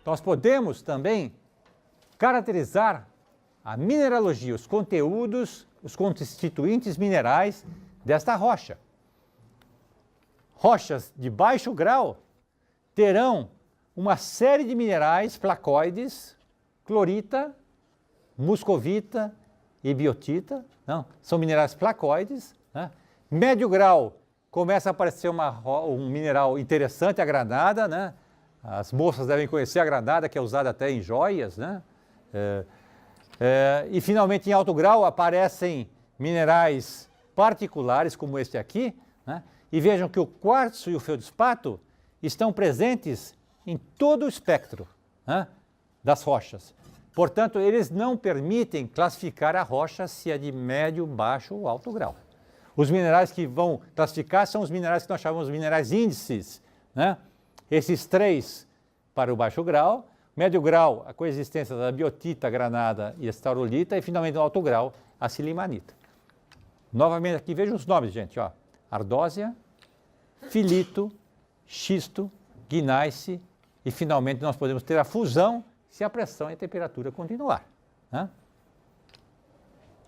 Nós podemos também caracterizar a mineralogia, os conteúdos, os constituintes minerais desta rocha. Rochas de baixo grau terão uma série de minerais placoides, clorita, muscovita e biotita, não, são minerais placoides. Né? Médio grau começa a aparecer um mineral interessante, a granada, né? As moças devem conhecer a granada, que é usada até em joias, né? E finalmente em alto grau aparecem minerais particulares, como este aqui, né? E vejam que o quartzo e o feldspato estão presentes em todo o espectro, né, das rochas. Portanto, eles não permitem classificar a rocha se é de médio, baixo ou alto grau. Os minerais que vão classificar são os minerais que nós chamamos de minerais índices, né? Esses três para o baixo grau, médio grau, a coexistência da biotita, granada e estaurolita, e finalmente no alto grau, a silimanita. Novamente aqui, vejam os nomes, gente, ó. Ardósia, filito, xisto, gneiss e finalmente nós podemos ter a fusão se a pressão e a temperatura continuar. Né?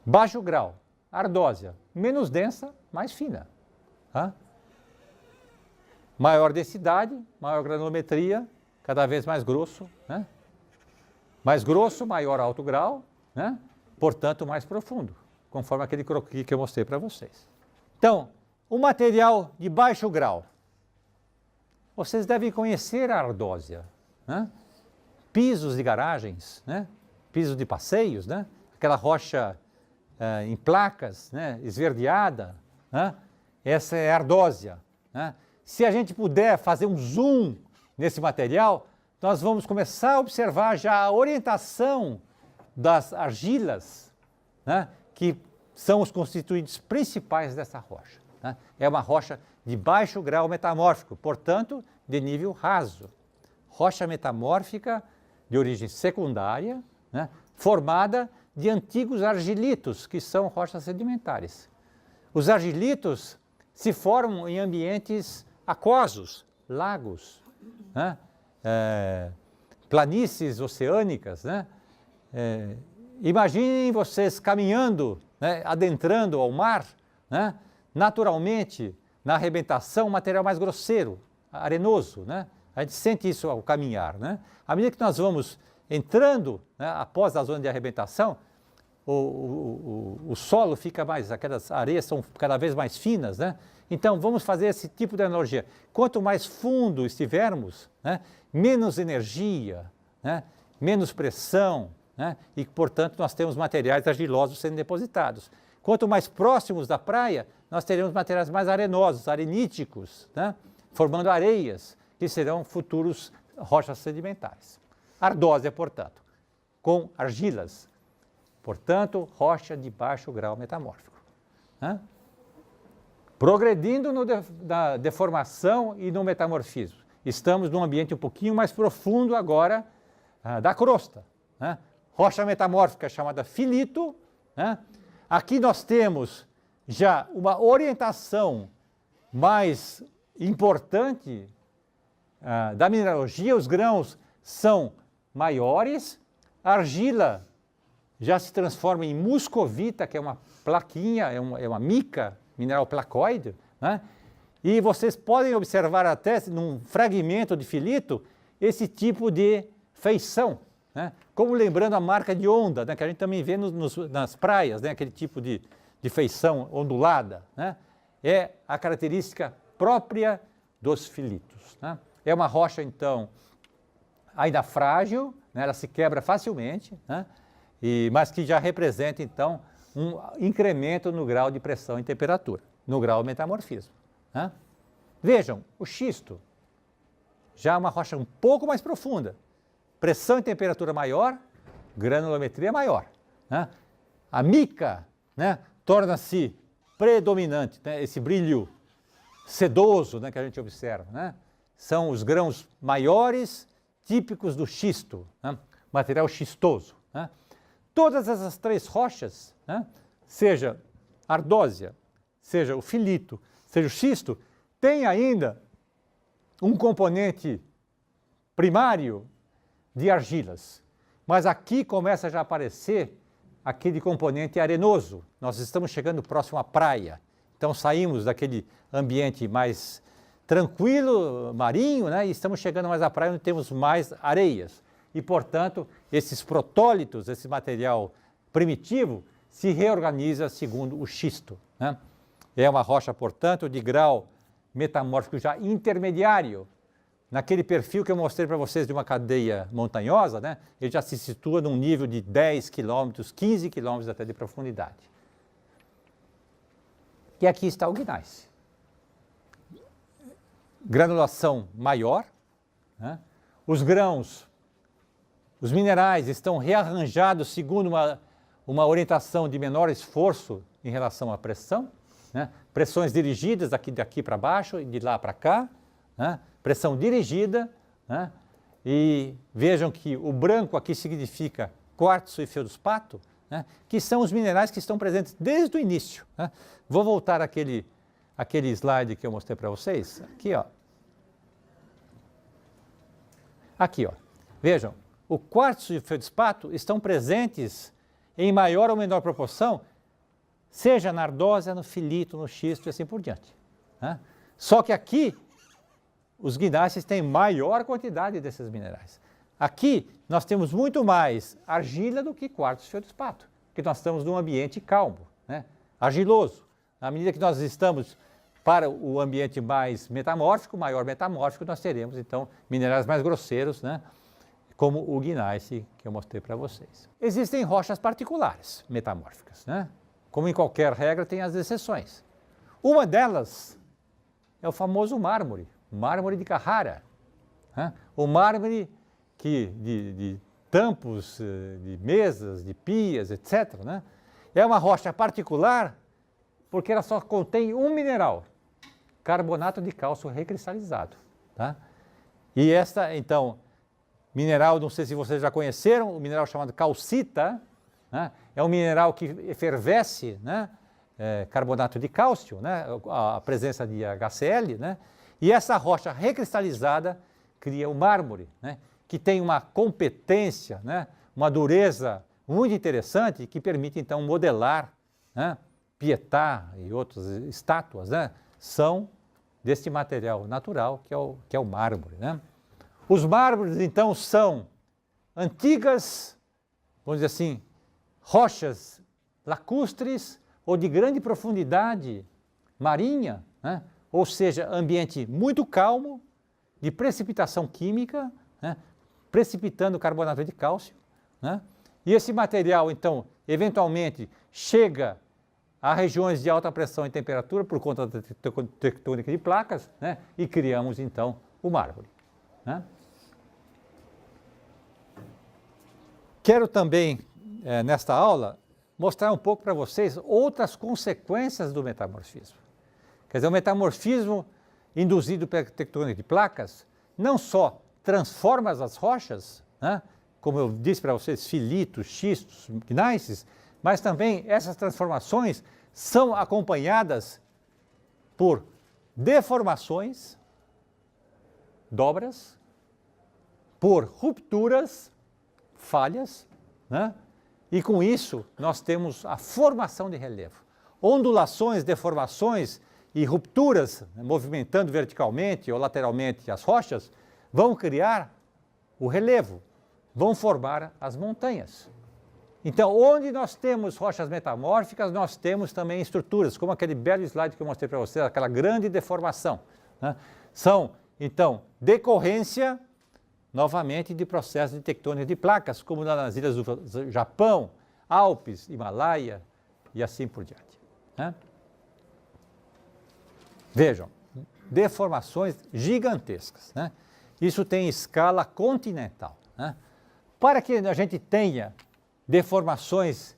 Baixo grau, ardósia, menos densa, mais fina. Tá? Maior densidade, maior granulometria, cada vez mais grosso. Né? Mais grosso, maior alto grau, né? Portanto mais profundo, conforme aquele croquis que eu mostrei para vocês. Então, o material de baixo grau. Vocês devem conhecer a ardósia, né? Pisos de garagens, né? Pisos de passeios, né? Aquela rocha em placas, né? Esverdeada, né? Essa é a ardósia. Né? Se a gente puder fazer um zoom nesse material, nós vamos começar a observar já a orientação das argilas, né? Que são os constituintes principais dessa rocha. Né? É uma rocha de baixo grau metamórfico, portanto, de nível raso. Rocha metamórfica de origem secundária, né? Formada de antigos argilitos, que são rochas sedimentares. Os argilitos se formam em ambientes aquosos, lagos, né? Planícies oceânicas. Né? Imaginem vocês caminhando, né? Adentrando ao mar, né? Naturalmente, na arrebentação, um material mais grosseiro, arenoso, né? A gente sente isso ao caminhar, né? À medida que nós vamos entrando, né, após a zona de arrebentação, o solo fica mais, aquelas areias são cada vez mais finas, né? Então, vamos fazer esse tipo de analogia. Quanto mais fundo estivermos, né, menos energia, né, menos pressão, né, e, portanto, nós temos materiais argilosos sendo depositados. Quanto mais próximos da praia, nós teremos materiais mais arenosos, areníticos, né, formando areias, que serão futuros rochas sedimentares. Ardósia, portanto, com argilas. Portanto, rocha de baixo grau metamórfico. Né? Progredindo na deformação e no metamorfismo. Estamos num ambiente um pouquinho mais profundo agora da crosta. Né? Rocha metamórfica chamada filito. Né? Aqui nós temos já uma orientação mais importante da mineralogia. Os grãos são maiores, a argila já se transforma em muscovita, que é uma plaquinha, é uma mica, mineral placoide, né? E vocês podem observar até num fragmento de filito esse tipo de feição, né? Como lembrando a marca de onda, né? Que a gente também vê nas praias, né? Aquele tipo de feição ondulada, né? É a característica própria dos filitos. Né? É uma rocha, então, ainda frágil, né? Ela se quebra facilmente, né? Mas que já representa, então, um incremento no grau de pressão e temperatura, no grau de metamorfismo. Né? Vejam, o xisto, já é uma rocha um pouco mais profunda, pressão e temperatura maior, granulometria maior. Né? A mica, né, torna-se predominante, né? Esse brilho sedoso, né, que a gente observa. Né? São os grãos maiores, típicos do xisto, né? Material xistoso. Né? todas essas três rochas, né, seja a ardósia, seja o filito, seja o xisto, tem ainda um componente primário de argilas. Mas aqui começa já a aparecer aquele componente arenoso. Nós estamos chegando próximo à praia. Então saímos daquele ambiente mais tranquilo, marinho, né, e estamos chegando mais à praia onde temos mais areias. E, portanto, esses protólitos, esse material primitivo, se reorganiza segundo o xisto, né? É uma rocha, portanto, de grau metamórfico já intermediário. Naquele perfil que eu mostrei para vocês de uma cadeia montanhosa, né, ele já se situa num nível de 10 quilômetros, 15 quilômetros até de profundidade. E aqui está o gneiss. Granulação maior, né? Os grãos, os minerais estão rearranjados segundo uma orientação de menor esforço em relação à pressão, né? Pressões dirigidas daqui para baixo e de lá para cá, né? Pressão dirigida, né? E vejam que o branco aqui significa quartzo e feldspato, né? Que são os minerais que estão presentes desde o início, né? Vou voltar àquele slide que eu mostrei para vocês, aqui, ó. Aqui, ó. Vejam, o quartzo e o feldspato estão presentes em maior ou menor proporção, seja na ardósia, no filito, no xisto e assim por diante, né? Só que aqui os gneiss têm maior quantidade desses minerais. Aqui nós temos muito mais argila do que quartzo e feldspato, porque nós estamos num ambiente calmo, né, argiloso. À medida que nós estamos para o ambiente mais metamórfico, maior metamórfico, nós teremos então minerais mais grosseiros, né, como o gneiss que eu mostrei para vocês. Existem rochas particulares metamórficas, né? Como em qualquer regra tem as exceções. Uma delas é o famoso mármore. Mármore de Carrara, né? O mármore de tampos, de mesas, de pias, etc., né? É uma rocha particular porque ela só contém um mineral, carbonato de cálcio recristalizado, tá? E esta, então, mineral, não sei se vocês já conheceram, o mineral chamado calcita, né? É um mineral que efervesce, né? Carbonato de cálcio, né? A presença de HCl, né? E essa rocha recristalizada cria o mármore, né, que tem uma competência, né, uma dureza muito interessante que permite então modelar, né, Pietà e outras estátuas, né, são deste material natural que é o mármore, né. Os mármores então são antigas, vamos dizer assim, rochas lacustres ou de grande profundidade marinha, né, ou seja, ambiente muito calmo, de precipitação química, né, precipitando carbonato de cálcio, né, e esse material, então, eventualmente chega a regiões de alta pressão e temperatura por conta da tectônica de placas, né, e criamos, então, o mármore, né. Quero também, nesta aula, mostrar um pouco para vocês outras consequências do metamorfismo. Quer dizer, o metamorfismo induzido pela tectônica de placas não só transforma as rochas, né, como eu disse para vocês, filitos, xistos, gneisses, mas também essas transformações são acompanhadas por deformações, dobras, por rupturas, falhas, né, e com isso nós temos a formação de relevo. Ondulações, deformações e rupturas, movimentando verticalmente ou lateralmente as rochas, vão criar o relevo, vão formar as montanhas. Então, onde nós temos rochas metamórficas, nós temos também estruturas, como aquele belo slide que eu mostrei para vocês, aquela grande deformação, né? São, então, decorrência, novamente, de processos de tectônica de placas, como nas ilhas do Japão, Alpes, Himalaia e assim por diante, né? Vejam, deformações gigantescas, né? Isso tem escala continental, né? Para que a gente tenha deformações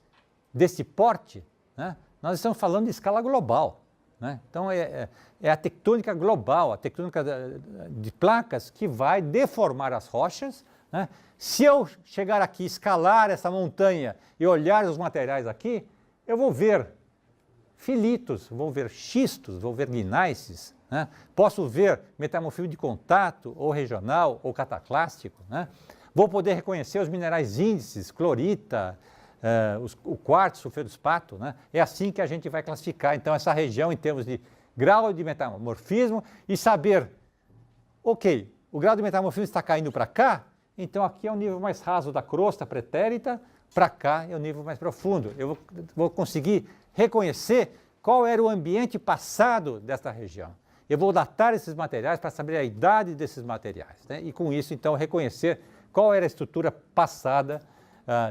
desse porte, né, nós estamos falando de escala global, né? Então é a tectônica global, a tectônica de placas que vai deformar as rochas, né? Se eu chegar aqui, escalar essa montanha e olhar os materiais aqui, eu vou ver filitos, vou ver xistos, vou ver gneiss, né? Posso ver metamorfismo de contato, ou regional, ou cataclástico, né? Vou poder reconhecer os minerais índices, clorita, o quartzo, o feldespato, né? É assim que a gente vai classificar, então, essa região em termos de grau de metamorfismo e saber, ok, o grau de metamorfismo está caindo para cá, então aqui é o nível mais raso da crosta pretérita, para cá é o nível mais profundo. Eu vou conseguir reconhecer qual era o ambiente passado desta região. Eu vou datar esses materiais para saber a idade desses materiais, né? E com isso, então, reconhecer qual era a estrutura passada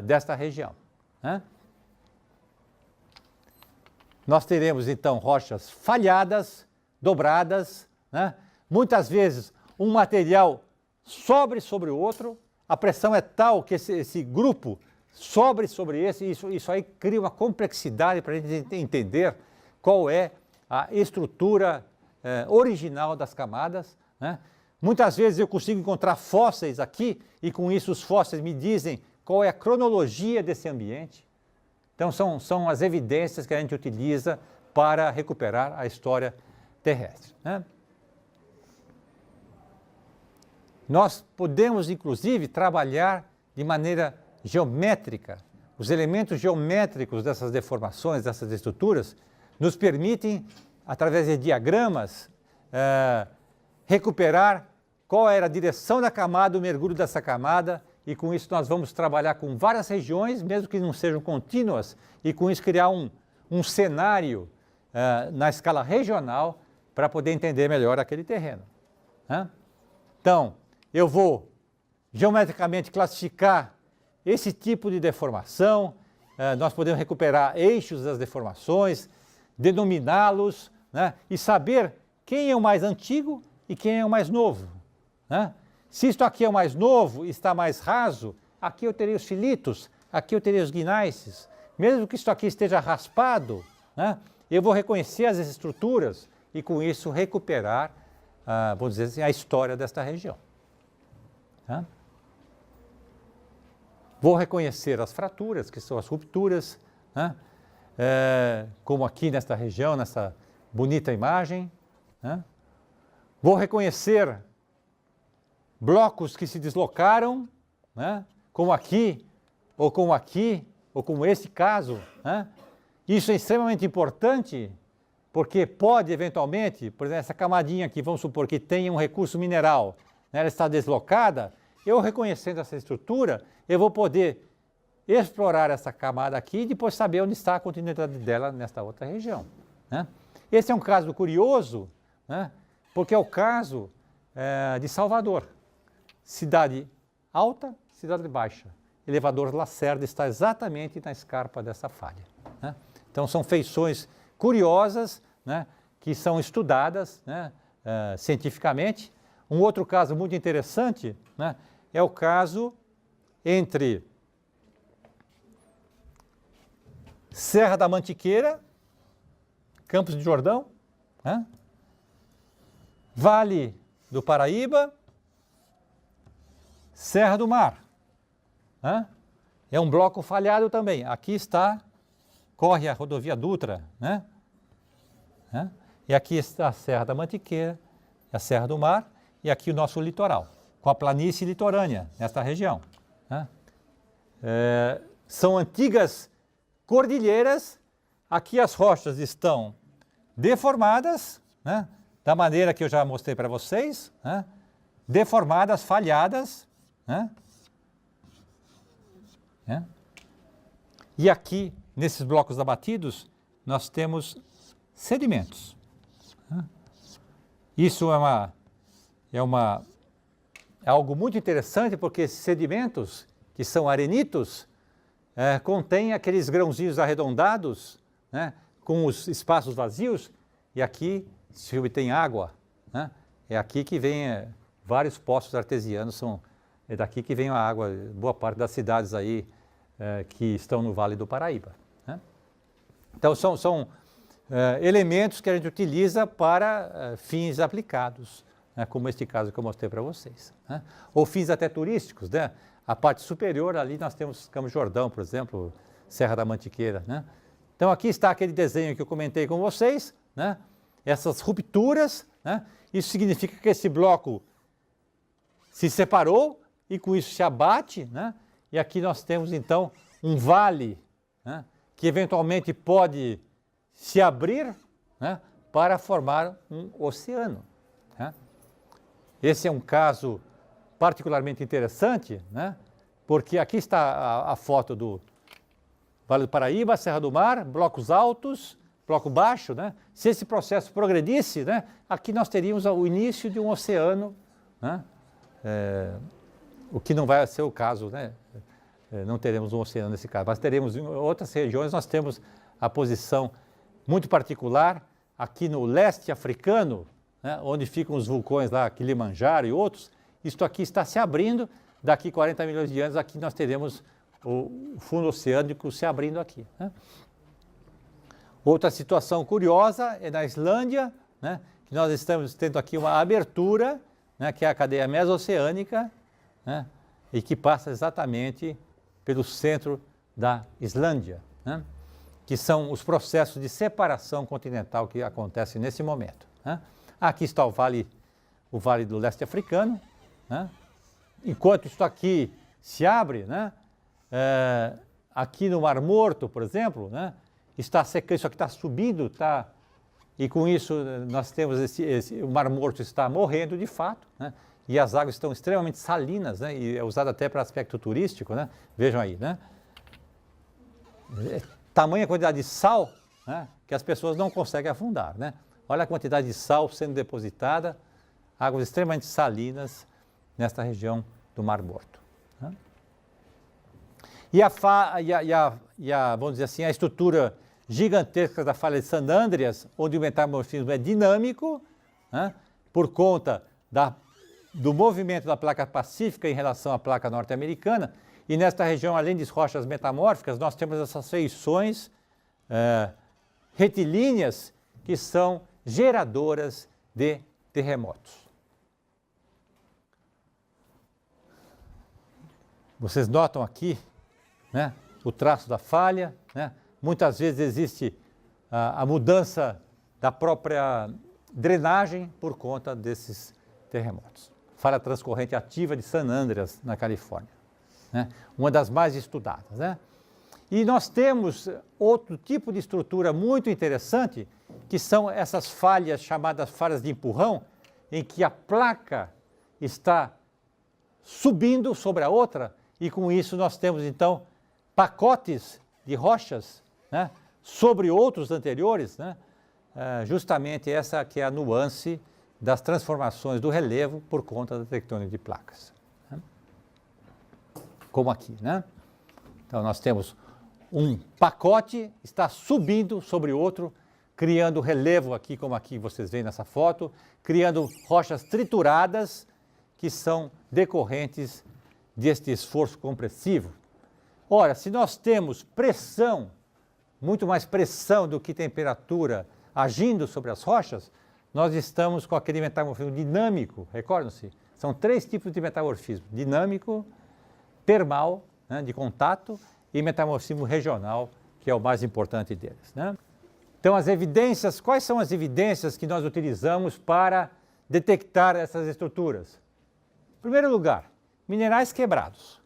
desta região, né? Nós teremos, então, rochas falhadas, dobradas, né? Muitas vezes um material sobre o outro, a pressão é tal que esse grupo sobre esse, isso aí cria uma complexidade para a gente entender qual é a estrutura original das camadas, né? Muitas vezes eu consigo encontrar fósseis aqui e com isso os fósseis me dizem qual é a cronologia desse ambiente. Então são as evidências que a gente utiliza para recuperar a história terrestre, né? Nós podemos, inclusive, trabalhar de maneira geométrica. Os elementos geométricos dessas deformações, dessas estruturas, nos permitem, através de diagramas, recuperar qual era a direção da camada, o mergulho dessa camada, e com isso nós vamos trabalhar com várias regiões, mesmo que não sejam contínuas, e com isso criar um cenário na escala regional para poder entender melhor aquele terreno, né? Então, eu vou geometricamente classificar esse tipo de deformação, nós podemos recuperar eixos das deformações, denominá-los, né, e saber quem é o mais antigo e quem é o mais novo, né? Se isto aqui é o mais novo e está mais raso, aqui eu teria os filitos, aqui eu teria os gneisses. Mesmo que isto aqui esteja raspado, né, eu vou reconhecer as estruturas e com isso recuperar, vamos dizer assim, a história desta região, né? Vou reconhecer as fraturas, que são as rupturas, né? Como aqui nesta região, nessa bonita imagem, né? Vou reconhecer blocos que se deslocaram, né? Como aqui, ou como esse caso, né? Isso é extremamente importante, porque pode eventualmente, por exemplo, essa camadinha aqui, vamos supor que tenha um recurso mineral, né? Ela está deslocada, eu reconhecendo essa estrutura, eu vou poder explorar essa camada aqui e depois saber onde está a continuidade dela nesta outra região, né? Esse é um caso curioso, né? Porque é o caso de Salvador. Cidade alta, cidade baixa. Elevador Lacerda está exatamente na escarpa dessa falha, né? Então são feições curiosas, né, que são estudadas, né, cientificamente. Um outro caso muito interessante, né, é o caso entre Serra da Mantiqueira, Campos de Jordão, né, Vale do Paraíba, Serra do Mar, né? É um bloco falhado também. Aqui corre a rodovia Dutra, né? E aqui está a Serra da Mantiqueira, a Serra do Mar, e aqui o nosso litoral, com a planície litorânea, nesta região, né? São antigas cordilheiras, aqui as rochas estão deformadas, né? Da maneira que eu já mostrei para vocês, né? Deformadas, falhadas, né? E aqui, nesses blocos abatidos, nós temos sedimentos, né? Isso é algo muito interessante, porque esses sedimentos, que são arenitos, contêm aqueles grãozinhos arredondados, né, com os espaços vazios, e aqui se obtém água, né? É aqui que vem vários poços artesianos, é daqui que vem a água, boa parte das cidades aí que estão no Vale do Paraíba, né? Então são elementos que a gente utiliza para fins aplicados, né, como este caso que eu mostrei para vocês. Né? Ou fins até turísticos, né? A parte superior ali nós temos Campos Jordão, por exemplo, Serra da Mantiqueira. Né? Então aqui está aquele desenho que eu comentei com vocês, né? Essas rupturas, né? Isso significa que esse bloco se separou e com isso se abate, né? E aqui nós temos então um vale, né? Que eventualmente pode se abrir, né? Para formar um oceano. Né? Esse é um caso particularmente interessante, né? Porque aqui está a foto do Vale do Paraíba, Serra do Mar, blocos altos, bloco baixo, né? Se esse processo progredisse, né? Aqui nós teríamos o início de um oceano, né? O que não vai ser o caso, né? Não teremos um oceano nesse caso, mas teremos em outras regiões, nós temos a posição muito particular, aqui no leste africano, né? Onde ficam os vulcões lá, Kilimanjaro e outros, isto aqui está se abrindo, daqui 40 milhões de anos, aqui nós teremos o fundo oceânico se abrindo aqui. Né? Outra situação curiosa é na Islândia, né? Que nós estamos tendo aqui uma abertura, né? Que é a cadeia mesoceânica, né? E que passa exatamente pelo centro da Islândia, né? Que são os processos de separação continental que acontecem nesse momento. Né? Aqui está o vale do leste africano, né? Enquanto isso aqui se abre, né? Aqui no Mar Morto, por exemplo, né? Está secando, isso aqui está subindo, e com isso nós temos o Mar Morto está morrendo de fato, né? E as águas estão extremamente salinas, né? E é usado até para aspecto turístico, né? Vejam aí, né? Tamanha quantidade de sal, né? Que as pessoas não conseguem afundar, né? Olha a quantidade de sal sendo depositada, águas extremamente salinas nesta região do Mar Morto. Né? Vamos dizer assim, a estrutura gigantesca da falha de San Andreas, onde o metamorfismo é dinâmico, né? Por conta do movimento da placa pacífica em relação à placa norte-americana, e nesta região, além de rochas metamórficas, nós temos essas feições retilíneas que são geradoras de terremotos. Vocês notam aqui, né, o traço da falha, né? Muitas vezes existe a mudança da própria drenagem por conta desses terremotos. Falha transcorrente ativa de San Andreas, na Califórnia, né? Uma das mais estudadas. Né? E nós temos outro tipo de estrutura muito interessante, que são essas falhas chamadas falhas de empurrão, em que a placa está subindo sobre a outra, e com isso nós temos então pacotes de rochas, né, sobre outros anteriores, né, justamente essa que é a nuance das transformações do relevo por conta da tectônica de placas. Né? Como aqui, né? Então nós temos um pacote, está subindo sobre outro, criando relevo aqui, como aqui vocês veem nessa foto, criando rochas trituradas que são decorrentes deste esforço compressivo. Ora, se nós temos pressão, muito mais pressão do que temperatura agindo sobre as rochas, nós estamos com aquele metamorfismo dinâmico, recordam-se? São 3 tipos de metamorfismo: dinâmico, termal, né, de contato, e metamorfismo regional, que é o mais importante deles. Né? Então, as evidências, quais são as evidências que nós utilizamos para detectar essas estruturas? Em primeiro lugar, minerais quebrados,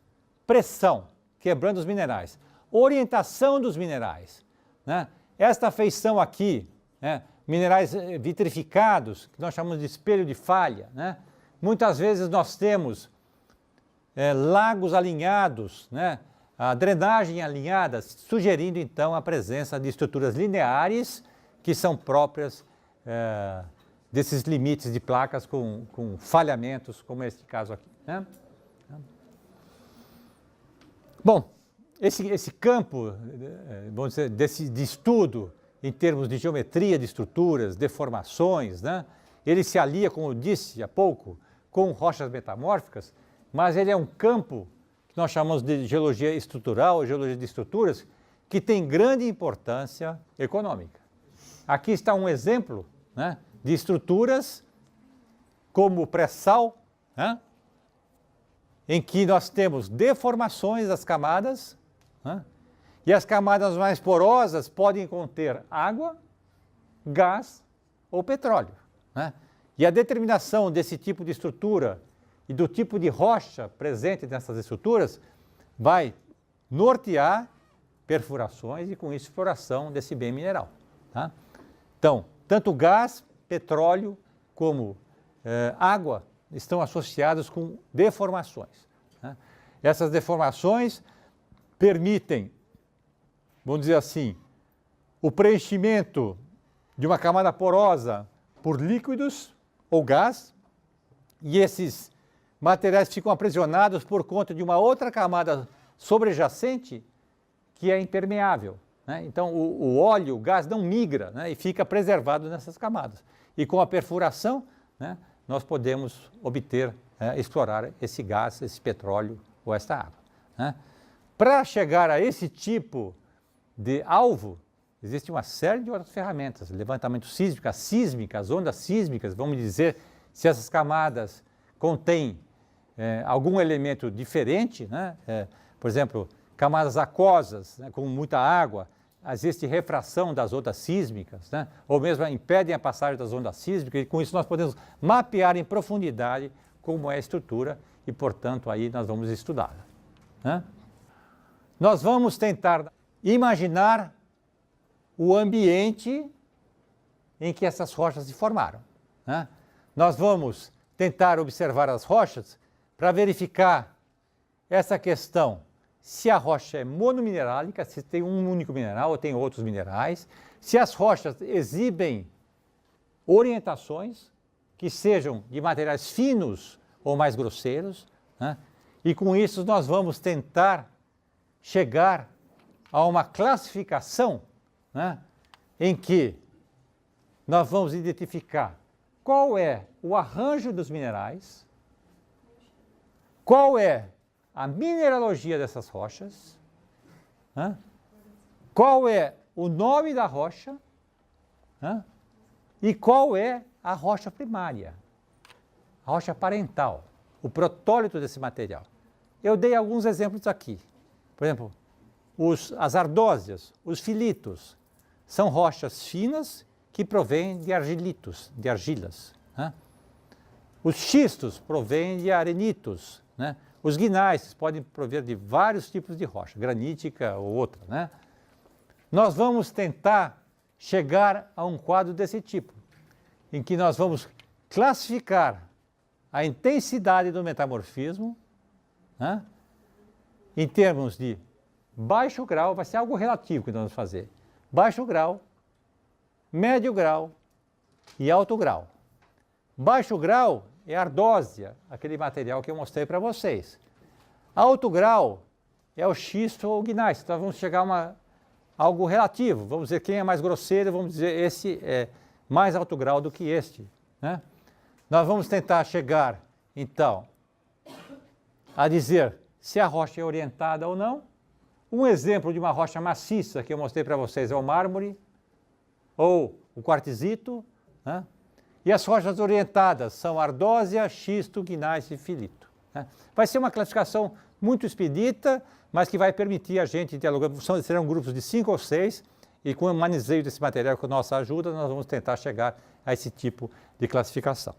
pressão, quebrando os minerais, orientação dos minerais. Né? Esta feição aqui, né, minerais vitrificados, que nós chamamos de espelho de falha. Né? Muitas vezes nós temos lagos alinhados, né? A drenagem alinhada, sugerindo então a presença de estruturas lineares que são próprias desses limites de placas com falhamentos, como este caso aqui. Né? Bom, esse campo vamos dizer, de estudo em termos de geometria de estruturas, deformações, né? Ele se alia, como eu disse há pouco, com rochas metamórficas, mas ele é um campo que nós chamamos de geologia estrutural, ou geologia de estruturas, que tem grande importância econômica. Aqui está um exemplo, né, de estruturas como o pré-sal, né? Em que nós temos deformações das camadas, né? E as camadas mais porosas podem conter água, gás ou petróleo, né? E a determinação desse tipo de estrutura e do tipo de rocha presente nessas estruturas vai nortear perfurações e, com isso, exploração desse bem mineral, tá? Então, tanto gás, petróleo, como água estão associados com deformações, né? Essas deformações permitem, vamos dizer assim, o preenchimento de uma camada porosa por líquidos ou gás, e esses materiais ficam aprisionados por conta de uma outra camada sobrejacente que é impermeável, né? Então, o óleo, o gás não migra, né? E fica preservado nessas camadas. E com a perfuração, né, nós podemos obter, explorar esse gás, esse petróleo ou esta água, né? Para chegar a esse tipo de alvo, existe uma série de outras ferramentas, levantamento sísmico, a sísmica, as ondas sísmicas, vamos dizer se essas camadas contêm algum elemento diferente, né? Por exemplo, camadas aquosas, né, com muita água, existe refração das ondas sísmicas, né? Ou mesmo impedem a passagem das ondas sísmicas, e com isso nós podemos mapear em profundidade como é a estrutura e, portanto, aí nós vamos estudá-la, né? Nós vamos tentar imaginar o ambiente em que essas rochas se formaram, né? Nós vamos tentar observar as rochas para verificar essa questão, se a rocha é monominerálica, se tem um único mineral ou tem outros minerais, se as rochas exibem orientações que sejam de materiais finos ou mais grosseiros, né? E com isso nós vamos tentar chegar a uma classificação, né, em que nós vamos identificar qual é o arranjo dos minerais, qual é a mineralogia dessas rochas, né, qual é o nome da rocha, né, e qual é a rocha primária, a rocha parental, o protólito desse material. Eu dei alguns exemplos aqui. Por exemplo, as ardósias, os filitos, são rochas finas que provêm de argilitos, de argilas, né? Os xistos provêm de arenitos, né? Os guinais podem prover de vários tipos de rocha, granítica ou outra, né? Nós vamos tentar chegar a um quadro desse tipo, em que nós vamos classificar a intensidade do metamorfismo, né, em termos de baixo grau, vai ser algo relativo que nós vamos fazer. Baixo grau, médio grau e alto grau. Baixo grau é ardósia, aquele material que eu mostrei para vocês. Alto grau é o xisto ou o gneiss. Então vamos chegar a algo relativo. Vamos dizer quem é mais grosseiro, vamos dizer esse é mais alto grau do que este, né? Nós vamos tentar chegar, então, a dizer se a rocha é orientada ou não. Um exemplo de uma rocha maciça que eu mostrei para vocês é o mármore ou o quartzito, né? E as rochas orientadas são ardósia, xisto, gneiss e filito, né? Vai ser uma classificação muito expedita, mas que vai permitir a gente dialogar. Serão grupos de 5 ou 6, e com o manuseio desse material, com a nossa ajuda, nós vamos tentar chegar a esse tipo de classificação.